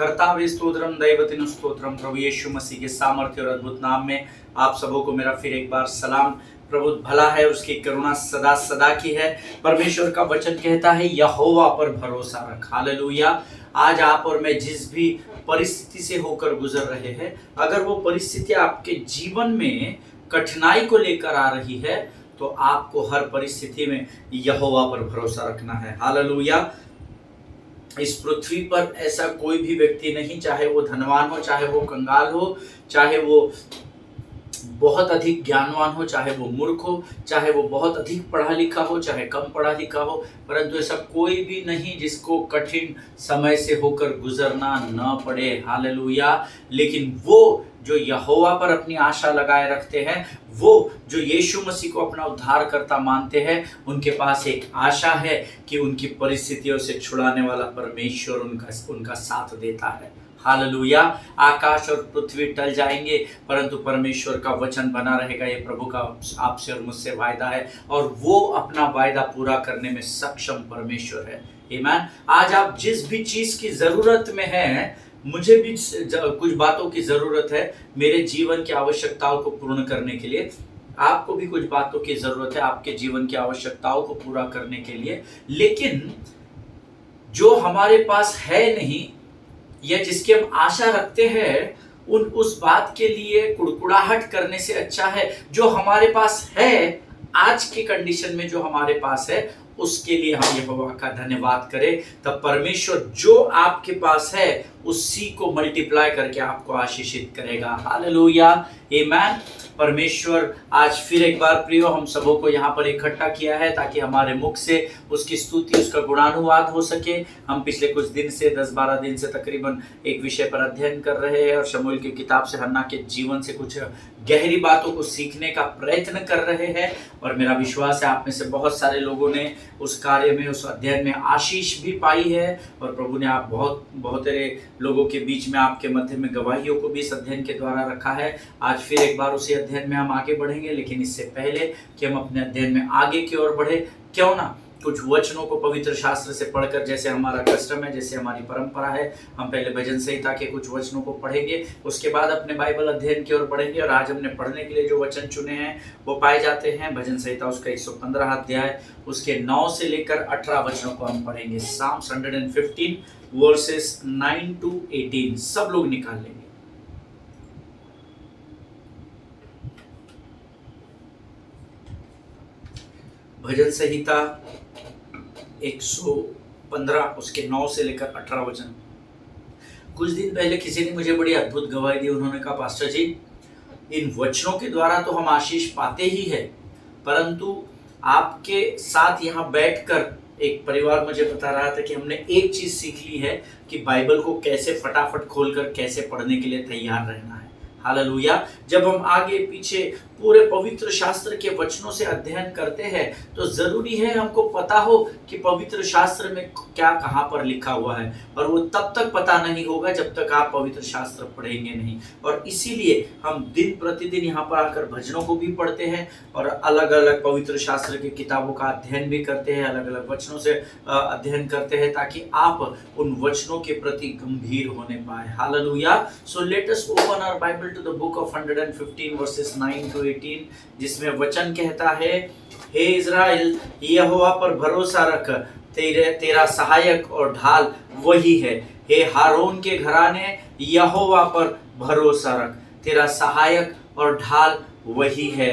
कर्तावे स्तोत्रम दैवतिन स्तोत्रम। प्रभु यीशु मसीह के सामर्थ्य और अद्भुत नाम में आप सबों को मेरा फिर एक बार सलाम। प्रभु भला है, उसकी करुणा सदा सदा की है। परमेश्वर का वचन कहता है यहोवा पर भरोसा रख। हालेलुया। आज आप और मैं जिस भी परिस्थिति से होकर गुजर रहे हैं, अगर वो परिस्थिति आपके जीवन में कठिनाई को लेकर आ रही है, तो आपको हर परिस्थिति में यहोवा पर भरोसा रखना है। हालेलुया। इस पृथ्वी पर ऐसा कोई भी व्यक्ति नहीं, चाहे वो धनवान हो, चाहे वो कंगाल हो, चाहे वो बहुत अधिक ज्ञानवान हो, चाहे वो मूर्ख हो, चाहे वो बहुत अधिक पढ़ा लिखा हो, चाहे कम पढ़ा लिखा हो, परंतु ऐसा कोई भी नहीं जिसको कठिन समय से होकर गुजरना न पड़े। हालेलुया। लेकिन वो जो यहोवा पर अपनी आशा लगाए रखते हैं, वो जो यीशु मसीह को अपना उद्धारकर्ता मानते हैं, उनके पास एक आशा है कि उनकी परिस्थितियों से छुड़ाने वाला परमेश्वर उनका साथ देता है। हालेलुया। आकाश और पृथ्वी टल जाएंगे, परंतु परमेश्वर का वचन बना रहेगा। ये प्रभु का आपसे और मुझसे वायदा है, और वो अपना वायदा पूरा करने में सक्षम परमेश्वर है। आमीन। आज आप जिस भी चीज की जरूरत में हैं, मुझे भी कुछ बातों की जरूरत है मेरे जीवन की आवश्यकताओं को पूर्ण करने के लिए। आपको भी कुछ बातों की जरूरत है आपके जीवन की आवश्यकताओं को पूरा करने के लिए। लेकिन जो हमारे पास है नहीं, या जिसकी हम आशा रखते हैं, उस बात के लिए कुड़कुड़ाहट करने से अच्छा है जो हमारे पास है, आज की कंडीशन में जो हमारे पास है, उसके लिए हम यहोवा का धन्यवाद करें। तब परमेश्वर जो आपके पास है उसी को मल्टीप्लाई करके आपको आशीषित करेगा। हालेलुया। आमीन। परमेश्वर आज फिर एक बार प्रियो हम सबों को यहाँ पर इकट्ठा किया है ताकि हमारे मुख से उसकी स्तुति, उसका गुणानुवाद हो सके। हम पिछले कुछ दिन से 10-12 दिन से तकरीबन एक विषय पर अध्ययन कर रहे हैं और शमूएल की किताब से हन्ना के जीवन से कुछ गहरी बातों को सीखने का प्रयत्न कर रहे हैं। और मेरा विश्वास है आप में से बहुत सारे लोगों ने उस कार्य में, उस अध्ययन में आशीष भी पाई है, और प्रभु ने आप बहुत लोगों के बीच में, आपके मध्य में गवाहियों को भी इस अध्ययन के द्वारा रखा है। आज फिर एक बार उसी अध्ययन में हम आगे बढ़ेंगे, लेकिन इससे पहले कि हम अपने अध्ययन में आगे की ओर बढ़े, क्यों ना कुछ वचनों को पवित्र शास्त्र से पढ़कर, जैसे हमारा कस्टम है, जैसे हमारी परंपरा है, हम पहले भजन संहिता के कुछ वचनों को पढ़ेंगे, उसके बाद अपने बाइबल अध्ययन की ओर बढ़ेंगे। और आज हमने पढ़ने के लिए जो वचन चुने हैं वो पाए जाते हैं भजन संहिता उसका 115 अध्याय, उसके 9 से लेकर 18 वचनों को हम पढ़ेंगे। साम्स 115 वर्सेस 9 to 18 सब लोग निकाल लेंगे। भजन संहिता 115 उसके 9 से लेकर 18 वचन। कुछ दिन पहले किसी ने मुझे बड़ी अद्भुत गवाही दी। उन्होंने कहा, पास्टर जी, इन वचनों के द्वारा तो हम आशीष पाते ही है, परंतु आपके साथ यहाँ बैठकर एक परिवार मुझे बता रहा था कि हमने एक चीज सीख ली है कि बाइबल को कैसे फटाफट खोलकर कैसे पढ़ने के लिए तैयार रहना है। हालेलुया। जब हम आगे पीछे पूरे पवित्र शास्त्र के वचनों से अध्ययन करते हैं, तो जरूरी है हमको पता हो कि पवित्र शास्त्र में क्या कहाँ पर लिखा हुआ है, और वो तब तक पता नहीं होगा जब तक आप पवित्र शास्त्र पढ़ेंगे नहीं। और इसीलिए हम दिन प्रतिदिन यहाँ पर आकर भजनों को भी पढ़ते हैं और अलग अलग पवित्र शास्त्र की किताबों का अध्ययन भी करते हैं, अलग अलग वचनों से अध्ययन करते हैं, ताकि आप उन वचनों के प्रति गंभीर होने पाए। Hallelujah. So let us open our Bible to the book of 115 verses 9 to 18, जिसमें वचन कहता है, हे इज़राइल, यहोवा पर भरोसा रख, तेरा सहायक और ढाल वही है। हे हारून के घराने, यहोवा पर भरोसा रख, तेरा सहायक और ढाल वही है।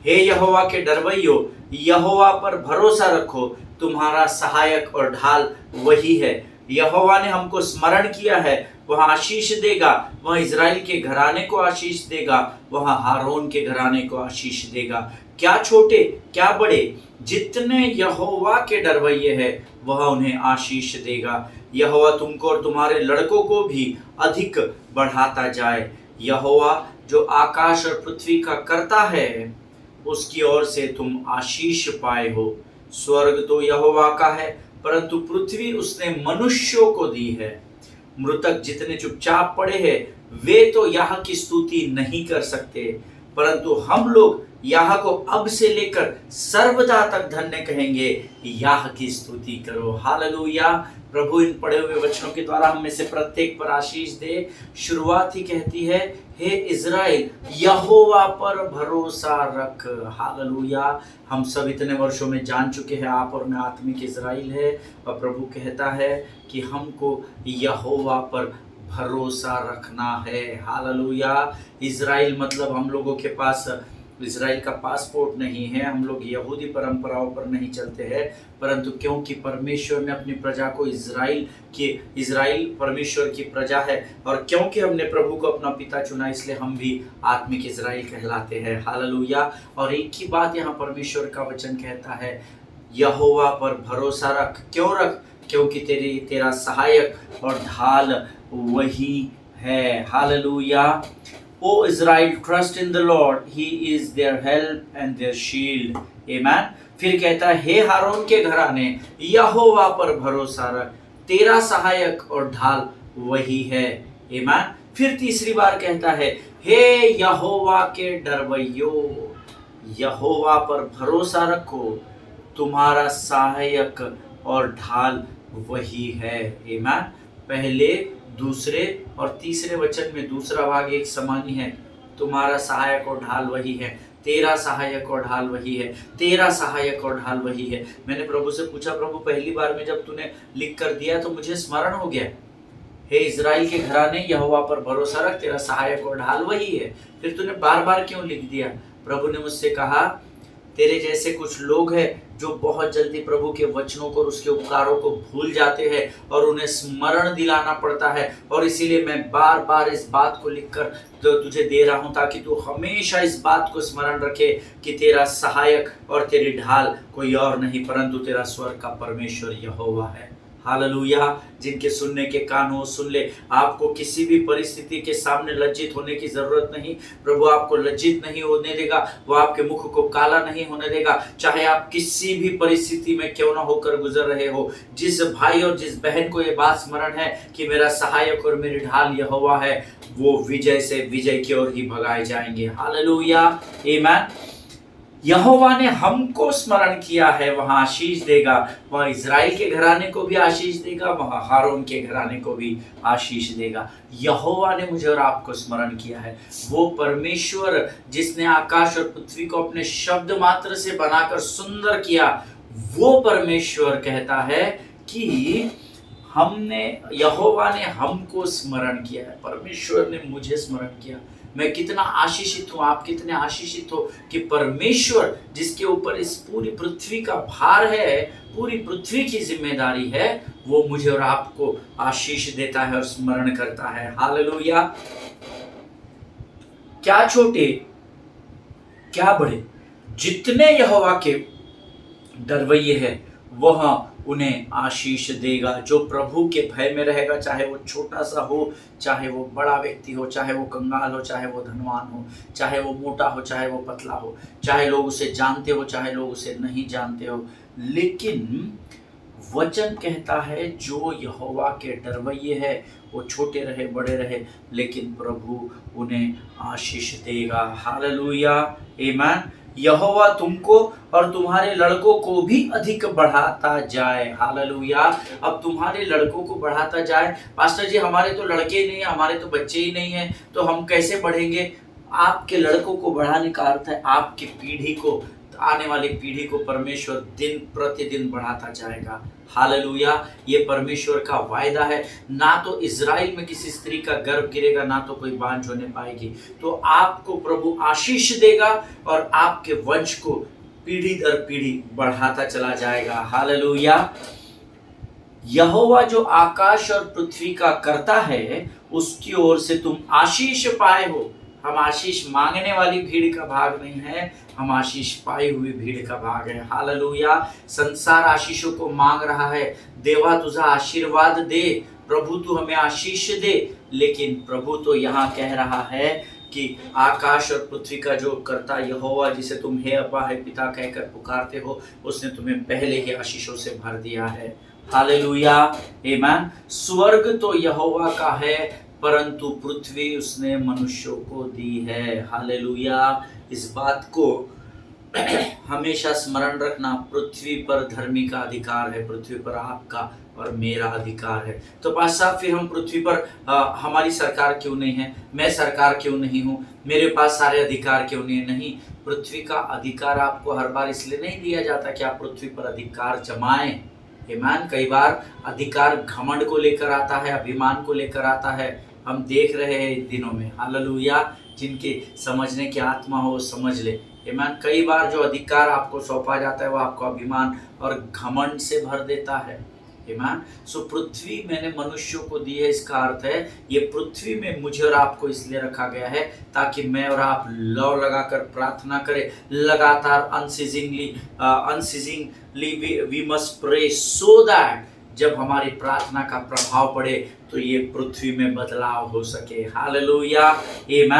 हे यहोवा के डरवैयो, यहोवा पर भरोसा रखो, तुम्हारा सहायक और ढाल वही है। यहोवा ने हमको स्मरण किया है, वह आशीष देगा, वह इज़राइल के घराने को आशीष देगा, वह हारून के घराने को आशीष देगा। क्या छोटे क्या बड़े, जितने यहोवा के डरवैये हैं, वह उन्हें आशीष देगा। यहोवा तुमको और तुम्हारे लड़कों को भी अधिक बढ़ाता जाए। यहोवा जो आकाश और पृथ्वी का करता है, उसकी ओर से तुम आशीष पाए हो। स्वर्ग तो यहोवा का है, परंतु पृथ्वी उसने मनुष्यों को दी है। मृतक जितने चुपचाप पड़े हैं, वे तो याह की स्तुति नहीं कर सकते, परंतु हम लोग याह को अब से लेकर सर्वदा तक धन्य कहेंगे। याह की स्तुति करो। हालेलुया। प्रभु इन पढ़े हुए वचनों के द्वारा हम में से प्रत्येक पर आशीष दे। शुरुआत ही कहती है, हे इज़राइल यहोवा पर भरोसा रख। हालेलुया। हम सब इतने वर्षों में जान चुके हैं आप और मैं आत्मिक इज़राइल है, और प्रभु कहता है कि हमको यहोवा पर भरोसा रखना है। हालेलुया। इज़राइल मतलब हम लोगों के पास इज़राइल का पासपोर्ट नहीं है, हम लोग यहूदी परंपराओं पर नहीं चलते हैं, परंतु क्योंकि परमेश्वर ने अपनी प्रजा को इज़राइल परमेश्वर की प्रजा है, और क्योंकि हमने प्रभु को अपना पिता चुना, इसलिए हम भी आत्मिक इज़राइल कहलाते हैं। हालेलुया। और एक ही बात यहाँ परमेश्वर का वचन कहता है, यहोवा पर भरोसा रख। क्यों रख? क्योंकि तेरा सहायक और ढाल वही है। Hallelujah. O Israel, trust in the Lord, He is their help and their shield. Amen. फिर कहता है, हे हारून के घराने यहोवा पर भरोसा रख, तेरा सहायक और ढाल वही है। Amen. फिर तीसरी बार कहता है, हे यहोवा के डरवैयो, यहोवा पर भरोसा रखो, तुम्हारा सहायक और ढाल वही है। Amen. पहले, दूसरे और तीसरे वचन में दूसरा भाग एक समान ही है। तुम्हारा सहायक और ढाल वही है, तेरा सहायक और ढाल वही है, तेरा सहायक और ढाल वही है। मैंने प्रभु से पूछा, प्रभु पहली बार में जब तूने लिख कर दिया तो मुझे स्मरण हो गया, हे इज़राइल के घराने यहोवा पर भरोसा रख, तेरा सहायक और ढाल वही है। फिर तूने बार बार क्यों लिख दिया? प्रभु ने मुझसे कहा, तेरे जैसे कुछ लोग हैं जो बहुत जल्दी प्रभु के वचनों को और उसके उपकारों को भूल जाते हैं और उन्हें स्मरण दिलाना पड़ता है, और इसीलिए मैं बार बार इस बात को लिखकर तो तुझे दे रहा हूं, ताकि तू हमेशा इस बात को स्मरण रखे कि तेरा सहायक और तेरी ढाल कोई और नहीं परंतु तेरा स्वर्ग का परमेश्वर यहोवा है। हालेलुया। जिनके सुनने के कान हो सुन ले। आपको किसी भी परिस्थिति के सामने लज्जित होने की जरूरत नहीं। प्रभु आपको लज्जित नहीं होने देगा, वो आपके मुख को काला नहीं होने देगा। चाहे आप किसी भी परिस्थिति में क्यों ना होकर गुजर रहे हो, जिस भाई और जिस बहन को ये बात स्मरण है कि मेरा सहायक और मेरी ढाल यहोवा है, वो विजय से विजय की ओर ही भगाए जाएंगे। हालेलुया। आमीन। यहोवा ने हमको स्मरण किया है, वहां आशीष देगा। वहां इज़राइल के घराने को भी आशीष देगा, वहां हारून के घराने को भी आशीष देगा। यहोवा ने मुझे और आपको स्मरण किया है। वो परमेश्वर जिसने आकाश और पृथ्वी को अपने शब्द मात्र से बनाकर सुंदर किया, वो परमेश्वर कहता है कि यहोवा ने हमको स्मरण किया है। परमेश्वर ने मुझे स्मरण किया। मैं कितना आशीषित हूँ, आप कितने आशीषित हो कि परमेश्वर जिसके ऊपर इस पूरी पृथ्वी का भार है, पूरी पृथ्वी की जिम्मेदारी है, वो मुझे और आपको आशीष देता है और स्मरण करता है। हालेलुया। क्या छोटे क्या बड़े, जितने यहोवा के डरवैये हैं वह उन्हें आशीष देगा। जो प्रभु के भय में रहेगा, चाहे वो छोटा सा हो, चाहे वो बड़ा व्यक्ति हो, चाहे वो कंगाल हो, चाहे वो धनवान हो, चाहे वो मोटा हो, चाहे वो पतला हो, चाहे लोग उसे जानते हो, चाहे लोग उसे नहीं जानते हो, लेकिन वचन कहता है जो यहोवा के डरवैये है, वो छोटे रहे बड़े रहे, लेकिन प्रभु उन्हें आशीष देगा। हालेलुया। आमीन। यहोवा तुमको और तुम्हारे लड़कों को भी अधिक बढ़ाता जाए। हालेलुया। अब तुम्हारे लड़कों को बढ़ाता जाए। पास्टर जी, हमारे तो लड़के ही नहीं है, हमारे तो बच्चे ही नहीं है, तो हम कैसे बढ़ेंगे? आपके लड़कों को बढ़ाने का अर्थ है आपकी पीढ़ी को, आने वाली पीढ़ी को परमेश्वर दिन प्रतिदिन बढ़ाता जाएगा। हालेलुया। ये परमेश्वर का वायदा है। ना तो इज़राइल में किसी स्त्री का गर्भ गिरेगा, ना तो कोई बांझ होने पाएगी। तो आपको प्रभु आशीष देगा और आपके वंश को पीढ़ी दर पीढ़ी बढ़ाता चला जाएगा। हालेलुया। यहोवा जो आकाश और पृथ्वी का करता है, उसकी ओर से तुम आशीष पाए हो। हम आशीष मांगने वाली भीड़ का भाग नहीं है, हम आशीष पाई हुई भीड़ का भाग है। हालेलुया। संसार आशीषों को मांग रहा है, देवा तुझा आशीर्वाद दे, प्रभु तू हमें आशीष दे, लेकिन प्रभु तो यहाँ कह रहा है कि आकाश और पृथ्वी का जो करता यहोवा, जिसे तुम हे अब्बा हे पिता कहकर पुकारते हो, उसने तुम्हें पहले ही आशीषों से भर दिया है। हालेलुया। आमीन। स्वर्ग तो यहोवा का है, परंतु पृथ्वी उसने मनुष्यों को दी है। हालेलुया। इस बात को हमेशा स्मरण रखना। पृथ्वी पर धर्मी का अधिकार है, पृथ्वी पर आपका और मेरा अधिकार है। तो पास साहब फिर हम पृथ्वी पर हमारी सरकार क्यों नहीं है, मैं सरकार क्यों नहीं हूँ, मेरे पास सारे अधिकार क्यों नहीं है? नहीं, पृथ्वी का अधिकार आपको हर बार इसलिए नहीं दिया जाता कि आप पृथ्वी पर अधिकार जमाएं। ईमान कई बार अधिकार घमंड को लेकर आता है, अभिमान को लेकर आता है। हम देख रहे हैं इन दिनों में, हालेलुया, जिनके समझने की आत्मा हो समझ ले। ईमान कई बार जो अधिकार आपको सौंपा जाता है वो आपको अभिमान और घमंड से भर देता है। ईमान सो पृथ्वी मैंने मनुष्यों को दी है, इसका अर्थ है ये पृथ्वी में मुझे और आपको इसलिए रखा गया है ताकि मैं और आप लौ लगाकर प्रार्थना करें लगातार, unceasingly we must pray so that जब हमारी प्रार्थना का प्रभाव पड़े तो ये पृथ्वी में बदलाव हो सके। हालेलुया, आमीन।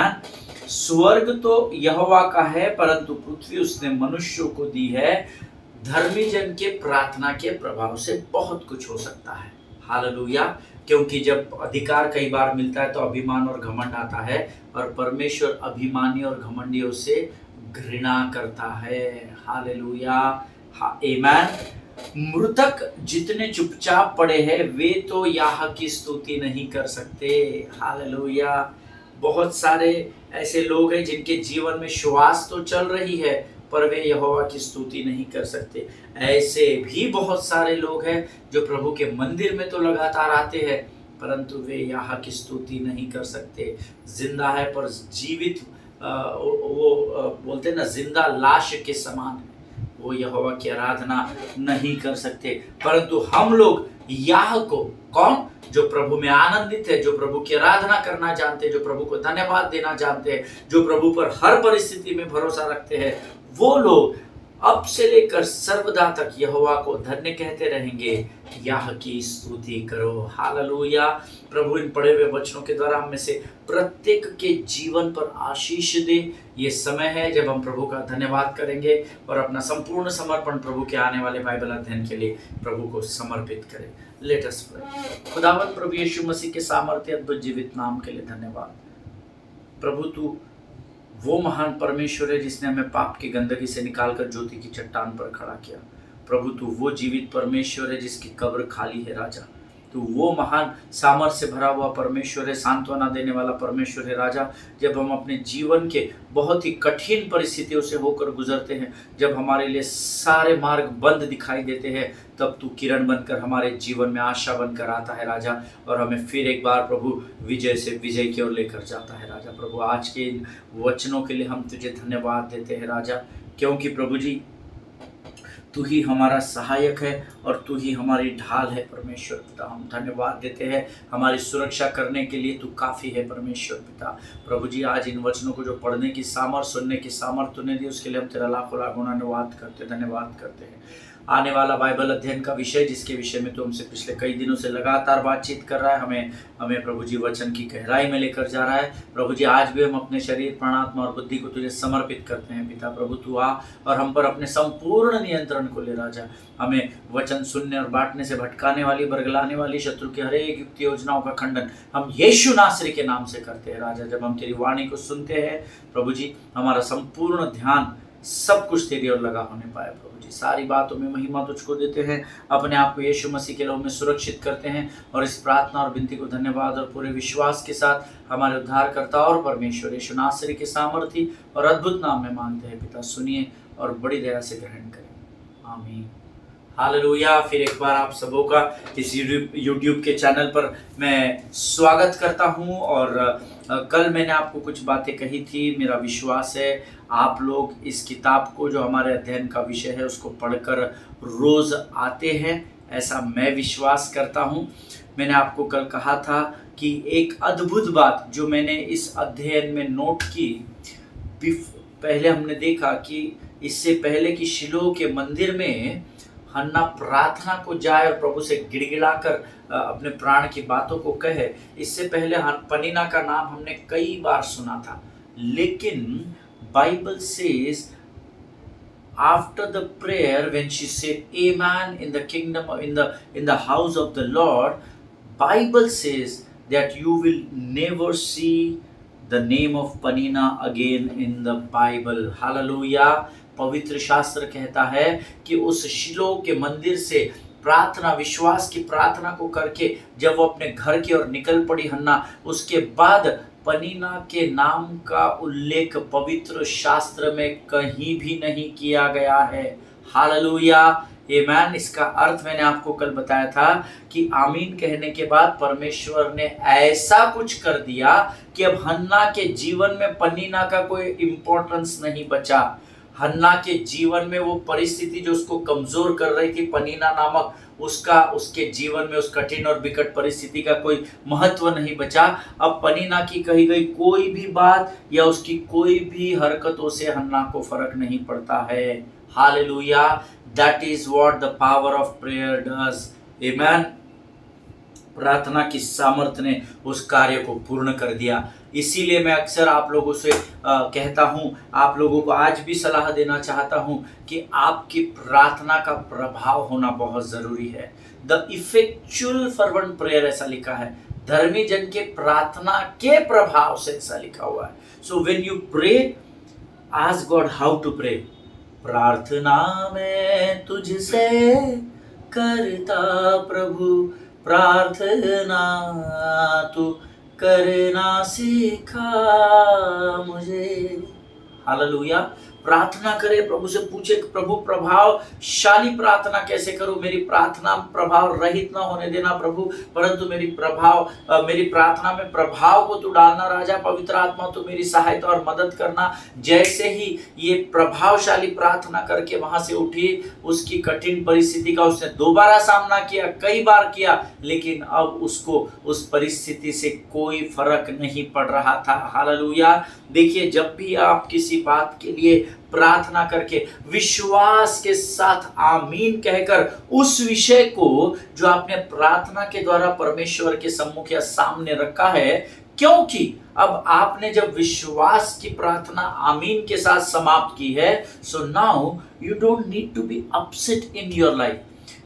स्वर्ग तो यहोवा का है परंतु पृथ्वी उसने मनुष्यों को दी है। धर्मी जन के प्रार्थना के प्रभाव से बहुत कुछ हो सकता है। हालेलुया, क्योंकि जब अधिकार कई बार मिलता है तो अभिमान और घमंड आता है और परमेश्वर अभिमानी और घमंडियों से घृणा करता है। हालेलुया, आमीन। मृतक जितने चुपचाप पड़े हैं वे तो याह की स्तुति नहीं कर सकते। हालेलुया, बहुत सारे ऐसे लोग हैं जिनके जीवन में श्वास तो चल रही है पर वे यहोवा की स्तुति नहीं कर सकते। ऐसे भी बहुत सारे लोग हैं जो प्रभु के मंदिर में तो लगातार आते हैं परंतु वे याह की स्तुति नहीं कर सकते। जिंदा है पर जीवित, वो बोलते ना जिंदा लाश के समान है, वो यहोवा की आराधना नहीं कर सकते। परंतु हम लोग याह को, कौन? जो प्रभु में आनंदित है, जो प्रभु की आराधना करना जानते हैं, जो प्रभु को धन्यवाद देना जानते हैं, जो प्रभु पर हर परिस्थिति में भरोसा रखते हैं, वो लोग अब से लेकर सर्वदा तक यहोवा को धन्य कहते रहेंगे। याह की स्तुति करो। हालेलुया। प्रभु इन पढ़े हुए वचनों के द्वारा हम में से प्रत्येक के जीवन पर आशीष दे। ये समय है जब हम प्रभु का धन्यवाद करेंगे और अपना संपूर्ण समर्पण प्रभु के आने वाले बाइबल अध्ययन के लिए प्रभु को समर्पित करें। Let us pray. खुदावंद प्रभु यीशु मसीह के सामर्थ्य अद्भुत जीवित नाम के लिए धन्यवाद। प्रभु तू वो महान परमेश्वर है जिसने हमें पाप की गंदगी से निकालकर ज्योति की चट्टान पर खड़ा किया। प्रभु तू वो जीवित परमेश्वर है जिसकी कब्र खाली है। राजा तू वो महान सामर्थ्य से भरा हुआ परमेश्वर है, सांत्वना देने वाला परमेश्वर है। राजा जब हम अपने जीवन के बहुत ही कठिन परिस्थितियों से होकर गुजरते हैं, जब हमारे लिए सारे मार्ग बंद दिखाई देते हैं, तब तू किरण बनकर हमारे जीवन में आशा बनकर आता है राजा, और हमें फिर एक बार प्रभु विजय से विजय की ओर लेकर जाता है। राजा प्रभु आज के इन वचनों के लिए हम तुझे धन्यवाद देते हैं राजा, क्योंकि प्रभु जी तू ही हमारा सहायक है और तू ही हमारी ढाल है। परमेश्वर पिता हम धन्यवाद देते हैं, हमारी सुरक्षा करने के लिए तू काफ़ी है। परमेश्वर पिता प्रभु जी आज इन वचनों को जो पढ़ने की सामर्थ, सुनने की सामर्थ तूने दी, उसके लिए हम तेरा लाखों लाख धन्यवाद करते हैं। आने वाला बाइबल अध्ययन का विषय, जिसके विषय में तो हमसे पिछले कई दिनों से लगातार बातचीत कर रहा है, हमें प्रभु जी वचन की गहराई में लेकर जा रहा है। प्रभु जी आज भी हम अपने शरीर, प्राणात्मा और बुद्धि को तुझे समर्पित करते हैं। पिता प्रभु तू आ और हम पर अपने संपूर्ण नियंत्रण को ले राजा। हमें वचन सुनने और बांटने से भटकाने वाली, बरगलाने वाली शत्रु की हर एक युक्ति योजनाओं का खंडन हम यीशु नासरी के नाम से करते हैं राजा। जब हम तेरी वाणी को सुनते हैं प्रभु जी, हमारा संपूर्ण ध्यान सब कुछ तेरी ओर लगा होने पाए। प्रभु जी सारी बातों में महिमा तुझको देते हैं, अपने आप को यीशु मसीह के लहू में सुरक्षित करते हैं, और इस प्रार्थना और विनती को धन्यवाद और पूरे विश्वास के साथ हमारे उद्धारकर्ता और परमेश्वर यीशु नासरी के सामर्थी और अद्भुत नाम में मांगते हैं। पिता सुनिए और बड़ी दया से ग्रहण करें, आमीन। हालेलुया। फिर एक बार आप सबों का इस यूट्यूब के चैनल पर मैं स्वागत करता हूं। और कल मैंने आपको कुछ बातें कही थी। मेरा विश्वास है आप लोग इस किताब को, जो हमारे अध्ययन का विषय है, उसको पढ़कर रोज़ आते हैं, ऐसा मैं विश्वास करता हूं। मैंने आपको कल कहा था कि एक अद्भुत बात जो मैंने इस अध्ययन में नोट की, पहले हमने देखा कि इससे पहले कि शिलोह के मंदिर में हन्ना प्रार्थना को जाए और प्रभु से गिड़गिड़ाकर अपने प्राण की बातों को कहे, इससे पहले पनीना का नाम हमने कई बार सुना था। लेकिन Bible says after the prayer when she said amen in the kingdom, in the house of the Lord, Bible says that you will never see the name of Panina again in the Bible. Hallelujah. पवित्र शास्त्र कहता है कि उस Shiloh के मंदिर से प्रार्थना, विश्वास की प्रार्थना को करके जब वो अपने घर की ओर निकल पड़ी हन्ना, उसके बाद पनीना के नाम का उल्लेख पवित्र शास्त्र में कहीं भी नहीं किया गया है। हालेलुया, आमेन। इसका अर्थ मैंने आपको कल बताया था कि आमीन कहने के बाद परमेश्वर ने ऐसा कुछ कर दिया कि अब हन्ना के जीवन में पनीना का कोई इंपॉर्टेंस नहीं बचा। हन्ना के जीवन में वो परिस्थिति जो उसको कमजोर कर रही थी, पनीना नामक, उसका उसके जीवन में उस कठिन और विकट परिस्थिति का कोई महत्व नहीं बचा। अब पनीना की कही गई कोई भी बात या उसकी कोई भी हरकतों से हन्ना को फर्क नहीं पड़ता है। Hallelujah, that is what the power of prayer does. Amen. प्रार्थना की सामर्थ्य ने उस कार्य को पूर्ण कर दिया। इसीलिए मैं अक्सर आप लोगों से कहता हूं, आप लोगों को आज भी सलाह देना चाहता हूं कि आपकी प्रार्थना का प्रभाव होना बहुत जरूरी है। द इफेक्चुअल फर्वेंट प्रेयर ऐसा लिखा है, धर्मी जन के प्रार्थना के प्रभाव से ऐसा लिखा हुआ है। So when you pray, ask God how to pray. प्रार्थना मैं तुझसे करता प्रभु, प्रार्थना तू करना सिखा मुझे। हालेलुया। प्रार्थना करे, प्रभु से पूछे प्रभु प्रभावशाली प्रार्थना कैसे करूं, मेरी प्रार्थना प्रभाव रहित ना होने देना प्रभु, परंतु मेरी प्रार्थना में प्रभाव को तू डालना राजा। पवित्र आत्मा तू मेरी सहायता और मदद करना। जैसे ही ये प्रभावशाली प्रार्थना करके वहां से उठी, उसकी कठिन परिस्थिति का उसने दोबारा सामना किया, कई बार किया, लेकिन अब उसको उस परिस्थिति से कोई फर्क नहीं पड़ रहा था। हालेलुया। देखिए, जब भी आप किसी बात के लिए प्रार्थना करके विश्वास के साथ आमीन कहकर उस विषय को जो आपने प्रार्थना के द्वारा परमेश्वर के सम्मुख या सामने रखा है, क्योंकि अब आपने जब विश्वास की प्रार्थना आमीन के साथ समाप्त की है, so now you don't need to be upset in your life,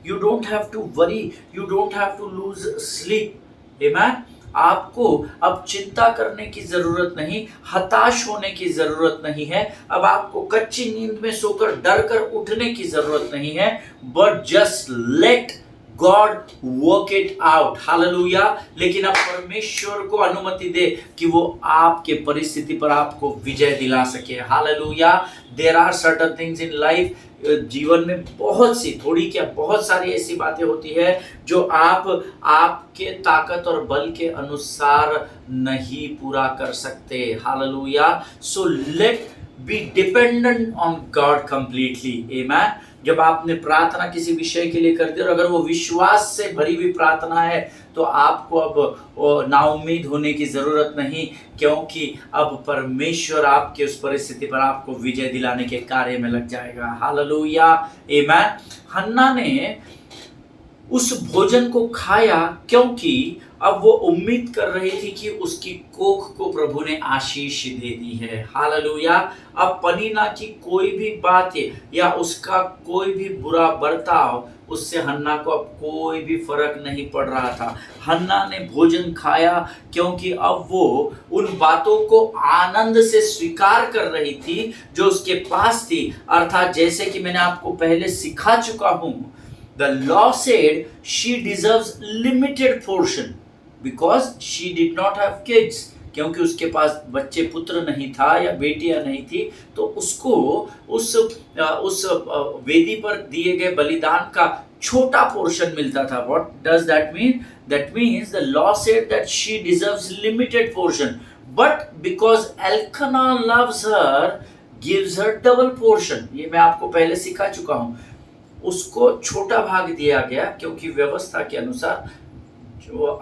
you don't have to worry, you don't have to lose sleep. Amen. आपको अब चिंता करने की जरूरत नहीं, हताश होने की जरूरत नहीं है, अब आपको कच्ची नींद में सोकर डर कर उठने की जरूरत नहीं है, but just let God work it out. Hallelujah. लेकिन अब परमेश्वर को अनुमति दे कि वो आपके परिस्थिति पर आपको विजय दिला सके। Hallelujah. There are certain things in life, जीवन में बहुत सी, थोड़ी क्या बहुत सारी ऐसी बातें होती है जो आपके ताकत और बल के अनुसार नहीं पूरा कर सकते। Hallelujah. So let be dependent on God completely. Amen. जब आपने प्रार्थना किसी विषय के लिए कर दी और अगर वो विश्वास से भरी हुई प्रार्थना है, तो आपको अब नाउम्मीद होने की जरूरत नहीं, क्योंकि अब परमेश्वर आपके उस परिस्थिति पर आपको विजय दिलाने के कार्य में लग जाएगा। हालेलुया। आमेन। हन्ना ने उस भोजन को खाया क्योंकि अब वो उम्मीद कर रही थी कि उसकी कोख को प्रभु ने आशीष दे दी है। हालेलुया। अब पनीना की कोई भी बात या उसका कोई भी बुरा बर्ताव, उससे हन्ना को अब कोई भी फर्क नहीं पड़ रहा था। हन्ना ने भोजन खाया क्योंकि अब वो उन बातों को आनंद से स्वीकार कर रही थी जो उसके पास थी। अर्थात जैसे कि मैंने आपको पहले सिखा चुका हूं, the law said she deserves limited portion because she did not have kids, क्योंकि उसके पास बच्चे पुत्र नहीं था या बेटियां नहीं थी, तो उसको उस वेदी पर दिए गए बलिदान का छोटा पोर्शन मिलता था। What does that mean? That means the law said that she deserves limited portion, but because Elkanah loves her, gives her double portion। ये मैं आपको पहले सिखा चुका हूँ। उसको छोटा भाग दिया गया क्योंकि व्यवस्था के अनुसार जो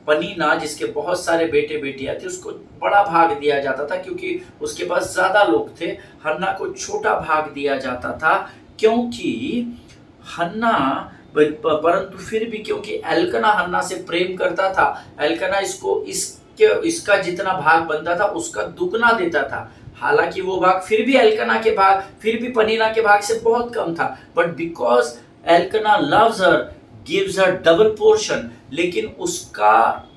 पनीना, जिसके बहुत सारे बेटे बेटियां थे, उसको बड़ा भाग दिया जाता था क्योंकि उसके पास ज्यादा लोग थे। हन्ना को छोटा भाग दिया जाता था क्योंकि हन्ना, परंतु फिर भी क्योंकि एल्कना हन्ना से प्रेम करता था, एल्कना इसका जितना भाग बनता था उसका दुगना देता था। हालांकि वो भाग फिर भी एल्कना के भाग, फिर भी पनीना के भाग से बहुत कम था, but because Elkanah loves her, gives her double portion. लेकिन उसका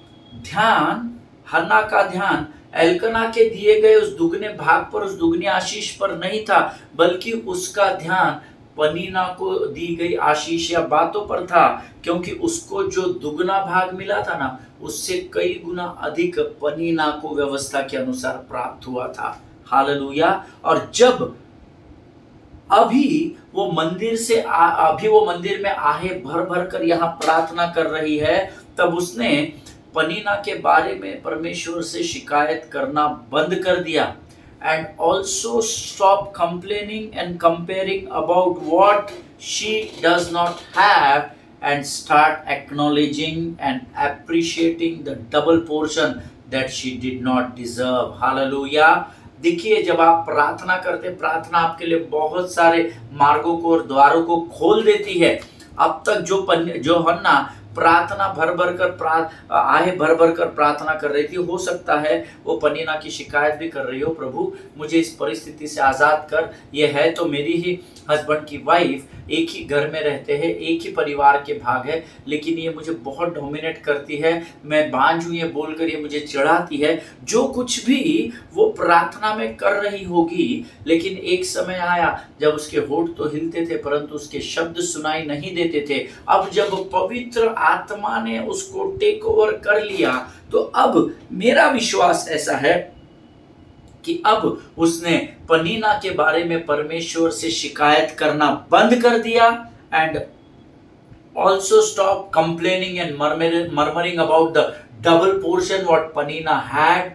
ध्यान, हन्ना का ध्यान एल्कना के दिए गए उस दुगने भाग पर, उस दुगनी आशीष पर नहीं था, बल्कि उसका ध्यान पनीना को दी गई आशीष या बातों पर था, क्योंकि उसको जो दुगना भाग मिला था ना, उससे कई गुना अधिक पनीना को व्यवस्था के अनुसार प्राप्त हुआ था। हालेलुया। और जब अभी वो मंदिर में आहे भर भर कर यहाँ प्रार्थना कर रही है, तब उसने पनीना के बारे में परमेश्वर से शिकायत करना बंद कर दिया। And also stop complaining and comparing about what she does not have and start acknowledging and appreciating the double portion that she did not deserve. Hallelujah. देखिए, जब आप प्रार्थना करते, प्रार्थना आपके लिए बहुत सारे मार्गों को और द्वारों को खोल देती है। अब तक जो हन्ना प्रार्थना भर भर कर प्रार्थना कर रही थी, हो सकता है वो पनीना की शिकायत भी कर रही हो, प्रभु मुझे इस परिस्थिति से आज़ाद कर, ये है तो मेरी ही हस्बैंड की वाइफ, एक ही घर में रहते हैं, एक ही परिवार के भाग है, लेकिन ये मुझे बहुत डोमिनेट करती है, मैं बांझ हूँ ये बोलकर ये मुझे चिढ़ाती है। जो कुछ भी वो प्रार्थना में कर रही होगी, लेकिन एक समय आया जब उसके होठ तो हिलते थे परंतु उसके शब्द सुनाई नहीं देते थे। अब जब पवित्र आत्मा ने उसको टेक ओवर कर लिया, तो अब मेरा विश्वास ऐसा है कि अब उसने पनीना के बारे में परमेश्वर से शिकायत करना बंद कर दिया। And also stop complaining and murmuring about the double portion what Peninnah had.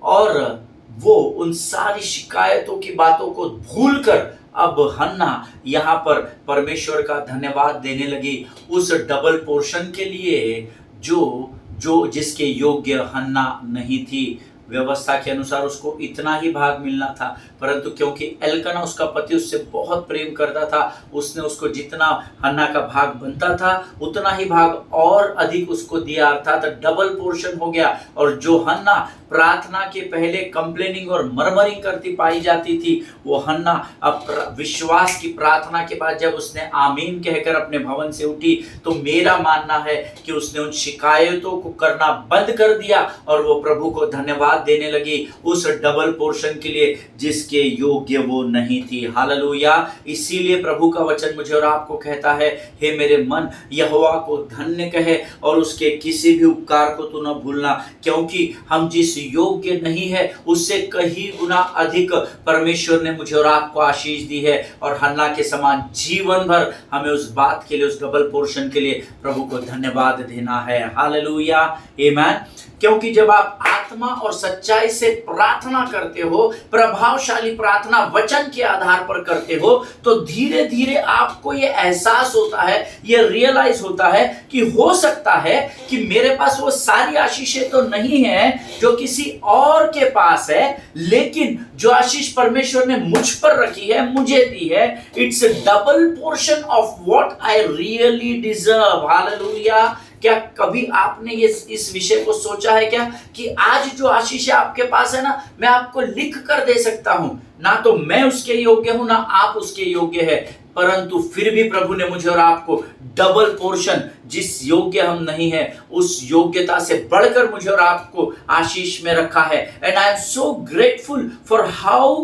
और वो उन सारी शिकायतों की बातों को भूलकर अब हन्ना यहाँ पर परमेश्वर का धन्यवाद देने लगी उस डबल पोर्शन के लिए जो जिसके योग्य हन्ना नहीं थी। व्यवस्था के अनुसार उसको इतना ही भाग मिलना था, परंतु क्योंकि एल्कना उसका पति उससे बहुत प्रेम करता था, उसने उसको जितना हन्ना का भाग बनता था उतना ही भाग और अधिक उसको दिया, अर्थात डबल पोर्शन हो गया। और जो हन्ना प्रार्थना के पहले कंप्लेनिंग और मरमरिंग करती पाई जाती थी, वो हन्ना अब विश्वास की प्रार्थना के बाद जब उसने आमीन कहकर अपने भवन से उठी, तो मेरा मानना है कि उसने उन शिकायतों को करना बंद कर दिया और वो प्रभु को धन्यवाद देने लगी उस डबल पोर्शन के लिए जिसके योग्य वो नहीं थी। हालेलुया। इसीलिए प्रभु का वचन मुझे और आपको कहता है, हे मेरे मन यहोवा को धन्य कहे और उसके किसी भी उपकार को तू न भूलना, क्योंकि हम जिस योग्य नहीं है उससे कहीं गुना अधिक परमेश्वर ने मुझे और आपको आशीष दी है। और हन्ना के समान जीवन भर हमें उस बात के लिए, उस डबल पोर्शन के लिए प्रभु को धन्यवाद देना है। हालेलुया, आमीन। क्योंकि जब आप आत्मा और सच्चाई से प्रार्थना करते हो, प्रभावशाली प्रार्थना वचन के आधार पर करते हो, तो धीरे धीरे आपको ये एहसास होता है, ये रियलाइज होता है कि हो सकता है कि मेरे पास वो सारी आशीषें तो नहीं है जो किसी और के पास है, लेकिन जो आशीष परमेश्वर ने मुझ पर रखी है, मुझे दी है, it's a double portion of what I really deserve. Hallelujah. क्या कभी आपने इस विषय को सोचा है क्या कि आज जो आशीष आपके पास है ना, मैं आपको लिख कर दे सकता हूं, ना तो मैं उसके योग्य हूं ना आप उसके योग्य है, परंतु फिर भी प्रभु ने मुझे और आपको डबल पोर्शन, जिस योग्य हम नहीं है उस योग्यता से बढ़कर मुझे और आपको आशीष में रखा है। And I am so grateful for how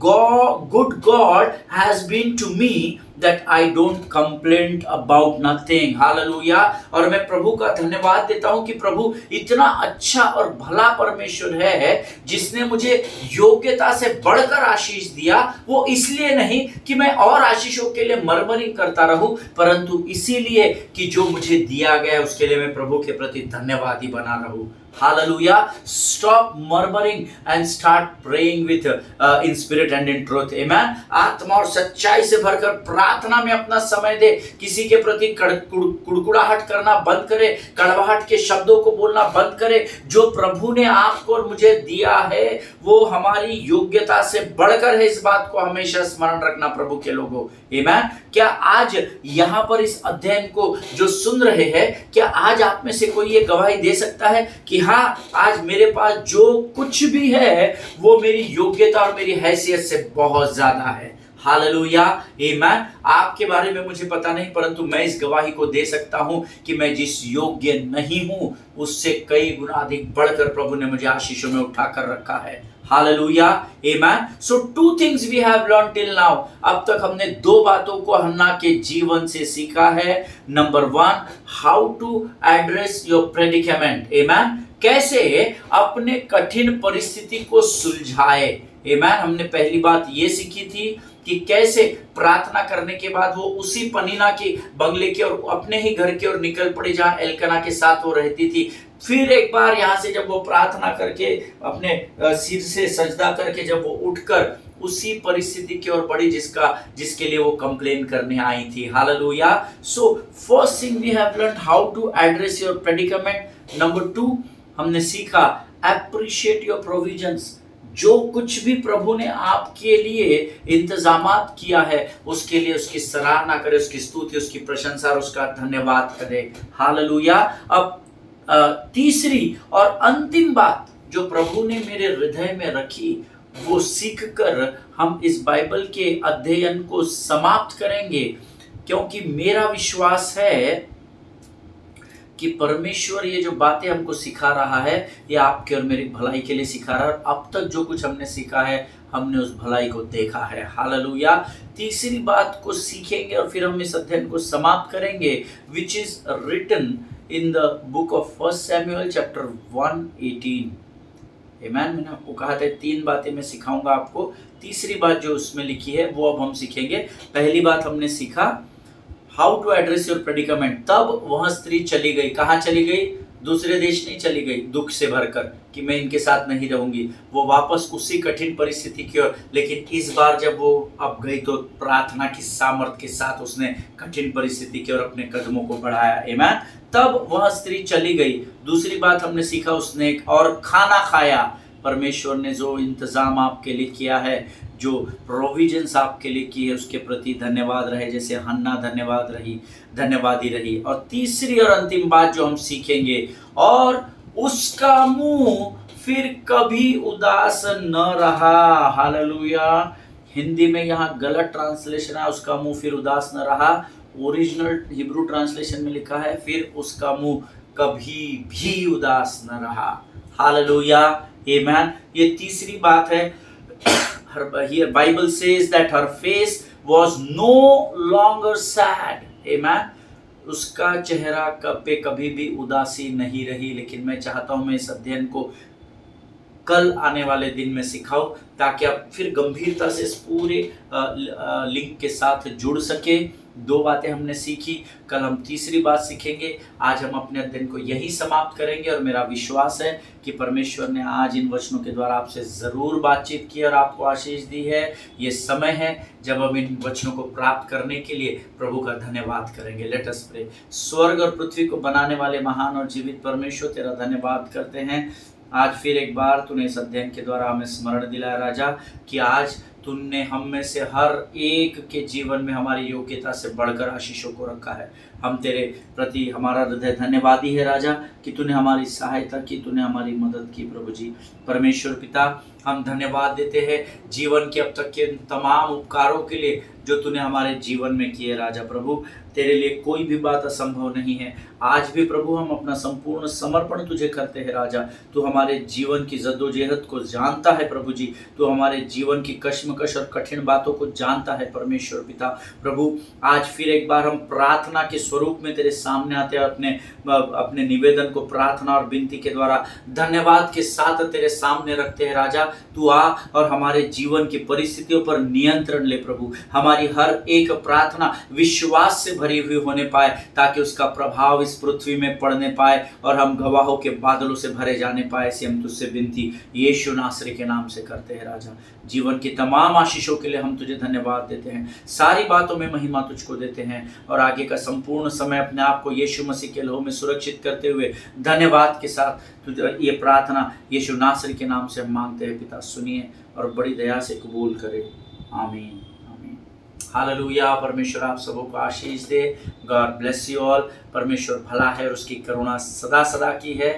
good God has been to me that I don't complain about nothing. Hallelujah. और मैं प्रभु का धन्यवाद देता हूं कि प्रभु इतना अच्छा और भला परमेश्वर है जिसने मुझे योग्यता से बढ़कर आशीष दिया। वो इसलिए नहीं कि मैं और आशीषों के लिए मरमरिंग करता रहूं, परंतु इसीलिए कि जो मुझे दिया गया उसके लिए मैं प्रभु के प्रति धन्यवादी बना रहूं। Hallelujah. Stop murmuring and start praying with in spirit and in truth. Amen. आत्मा और सच्चाई से भरकर प्रार्थना में अपना समय दे। किसी के प्रति कुड़कुड़ाहट करना बंद करे, कड़वाहट के शब्दों को बोलना बंद करे। जो प्रभु ने आपको और मुझे दिया है वो हमारी योग्यता से बढ़कर है। इस बात को हमेशा स्मरण रखना प्रभु के लोगों। आमीन। क्या आज यहाँ पर इस अध्ययन को जो सुन रहे हैं, क्या आज आप में से कोई ये गवाही दे सकता है कि हाँ, आज मेरे पास जो कुछ भी है वो मेरी योग्यता और मेरी हैसियत से बहुत ज्यादा है। हालेलुया, आमेन। आपके बारे में मुझे पता नहीं, परंतु मैं इस गवाही को दे सकता हूं कि मैं जिस योग्य नहीं हूं उससे कई गुना अधिक बढ़कर प्रभु ने मुझे आशीषों में उठाकर रखा है। Hallelujah, amen. So two things we have learn till now. अब तक हमने दो बातों को हन्ना के जीवन से सीखा है। Number 1, how to address your predicament, amen. कैसे अपने कठिन परिस्थिति को सुलझाए, आमेन। हमने पहली बात ये सीखी थी कि कैसे प्रार्थना करने के बाद वो उसी पनीना के बंगले की और अपने ही घर की ओर निकल पड़ी जहां एल्कना के साथ वो रहती थी। फिर एक बार यहां से जब वो प्रार्थना करके अपने सिर से सजदा करके जब वो उठकर उसी परिस्थिति की ओर बढ़ी जिसके लिए वो कंप्लेन करने आई थी। Hallelujah. So first thing we have learn how to address your predicament. Number 2, हमने सीखा एप्रिशिएट योर प्रोविजंस। जो कुछ भी प्रभु ने आपके लिए इंतजामात किया है उसके लिए उसकी सराहना करे, उसकी स्तुति, उसकी प्रशंसा और उसका धन्यवाद करे। हालेलुया। अब तीसरी और अंतिम बात जो प्रभु ने मेरे हृदय में रखी वो सीखकर हम इस बाइबल के अध्ययन को समाप्त करेंगे, क्योंकि मेरा विश्वास है कि परमेश्वर ये जो बातें हमको सिखा रहा है ये आपके और मेरी भलाई के लिए सिखा रहा है। और अब तक जो कुछ हमने सीखा है हमने उस भलाई को देखा है। हालेलुया। तीसरी बात को सीखेंगे और फिर हम इस अध्ययन को समाप्त करेंगे, which is written in the book of 1 Samuel chapter 1:18। Amen. मैंने आपको कहा था 3 बातें मैं सिखाऊंगा आपको। तीसरी बात जो उसमें लिखी है वो अब हम सीखेंगे। पहली बात हमने सीखा हाउ टू एड्रेस योर प्रेडिकेमेंट। तब वह स्त्री चली गई। कहाँ चली गई? दूसरे देश नहीं चली गई दुख से भरकर कि मैं इनके साथ नहीं रहूंगी। वो वापस उसी कठिन परिस्थिति की ओर, लेकिन इस बार जब वो अब गई तो प्रार्थना की सामर्थ के साथ उसने कठिन परिस्थिति की ओर अपने कदमों को बढ़ाया। आमेन। तब वह स्त्री चली गई। दूसरी बात हमने सीखा, उसने और खाना खाया। परमेश्वर ने जो इंतजाम आपके लिए किया है, जो प्रोविजंस आपके लिए की है, उसके प्रति धन्यवाद रहे, जैसे हन्ना धन्यवादी रही। और तीसरी और अंतिम बात जो हम सीखेंगे, और उसका मुंह फिर कभी उदास न रहा। हालेलुया। हिंदी में यहाँ गलत ट्रांसलेशन है, उसका मुंह फिर उदास न रहा। ओरिजिनल हिब्रू ट्रांसलेशन में लिखा है फिर उसका मुंह कभी भी उदास न रहा। हालेलुया, आमेन। ये तीसरी बात है। Here Bible says that her face was no longer sad. Amen. उसका चेहरा पे कभी भी उदासी नहीं रही। लेकिन मैं चाहता हूं मैं इस अध्ययन को कल आने वाले दिन में सिखाऊं ताकि आप फिर गंभीरता से इस पूरे लिंक के साथ जुड़ सके। 2 बातें हमने सीखी, कल हम तीसरी बात सीखेंगे। आज हम अपने अध्ययन को यही समाप्त करेंगे और मेरा विश्वास है कि परमेश्वर ने आज इन वचनों के द्वारा आपसे ज़रूर बातचीत की और आपको आशीष दी है। ये समय है जब हम इन वचनों को प्राप्त करने के लिए प्रभु का धन्यवाद करेंगे। Let us pray. स्वर्ग और पृथ्वी को बनाने वाले महान और जीवित परमेश्वर, तेरा धन्यवाद करते हैं। आज फिर एक बार तूने इस अध्ययन के द्वारा हमें स्मरण दिलाया राजा कि आज तूने हम में से हर एक के जीवन में हमारी योग्यता से बढ़कर आशीषों को रखा है। हम तेरे प्रति हमारा हृदय धन्यवादी है राजा कि तूने हमारी सहायता की, तूने हमारी मदद की। प्रभु जी परमेश्वर पिता, हम धन्यवाद देते हैं जीवन के अब तक के तमाम उपकारों के लिए जो तूने हमारे जीवन में किए राजा। प्रभु तेरे लिए कोई भी बात असंभव नहीं है। आज भी प्रभु हम अपना संपूर्ण समर्पण तुझे करते हैं राजा। तू हमारे जीवन की जद्दोजहद को जानता है प्रभु जी। तू हमारे जीवन की कश्मकश और कठिन बातों को जानता है परमेश्वर पिता। प्रभु आज फिर एक बार हम प्रार्थना के स्वरूप में तेरे सामने आते हैं, अपने निवेदन को प्रार्थना और विनती के द्वारा धन्यवाद के साथ तेरे सामने रखते हैं राजा। तू आ और हमारे जीवन की परिस्थितियों पर नियंत्रण ले प्रभु। हमारी हर एक प्रार्थना विश्वास से भरी हुई होने पाए ताकि उसका प्रभाव इस पृथ्वी में पड़ने पाए और हम गवाहों के बादलों से भरे जाने पाए। ऐसे हम तुझसे विनती यीशु नासरी के नाम से करते हैं राजा। जीवन की तमाम आशीषों के लिए हम तुझे धन्यवाद देते हैं। सारी बातों में महिमा तुझको देते हैं और आगे का संपूर्ण समय अपने आप को यीशु मसीह के लहू में सुरक्षित करते हुए धन्यवाद के साथ तुझे ये प्रार्थना यीशु नासरी के नाम से हम मांगते हैं। पिता सुनिए और बड़ी दया से कबूल करे। आमीन। हालेलुया। परमेश्वर आप सबों को आशीष दे। God bless you all. परमेश्वर भला है और उसकी करुणा सदा सदा की है।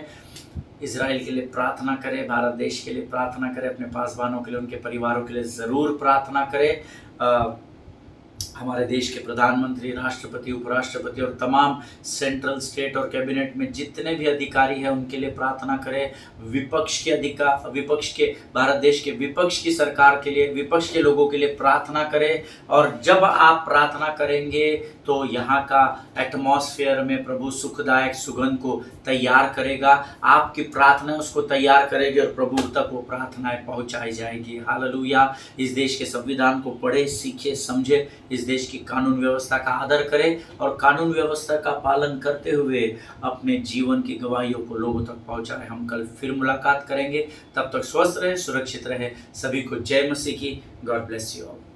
इज़राइल के लिए प्रार्थना करें, भारत देश के लिए प्रार्थना करें, अपने पासवानों के लिए, उनके परिवारों के लिए ज़रूर प्रार्थना करें। हमारे देश के प्रधानमंत्री, राष्ट्रपति, उपराष्ट्रपति और तमाम सेंट्रल, स्टेट और कैबिनेट में जितने भी अधिकारी हैं उनके लिए प्रार्थना करें। विपक्ष के भारत देश के विपक्ष की सरकार के लिए, विपक्ष के लोगों के लिए प्रार्थना करें। और जब आप प्रार्थना करेंगे तो यहाँ का एटमॉस्फेयर में प्रभु सुखदायक सुगंध को तैयार करेगा। आपकी प्रार्थना उसको तैयार करेगी और प्रभु तक वो प्रार्थनाएं पहुँचाई जाएगी। हालेलुया। इस देश के संविधान को पढ़े, सीखे, समझे, इस देश की कानून व्यवस्था का आदर करें और कानून व्यवस्था का पालन करते हुए अपने जीवन की गवाहियों को लोगों तक पहुंचाएं। हम कल फिर मुलाकात करेंगे, तब तक स्वस्थ रहे, सुरक्षित रहे। सभी को जय मसीह की। God bless you all.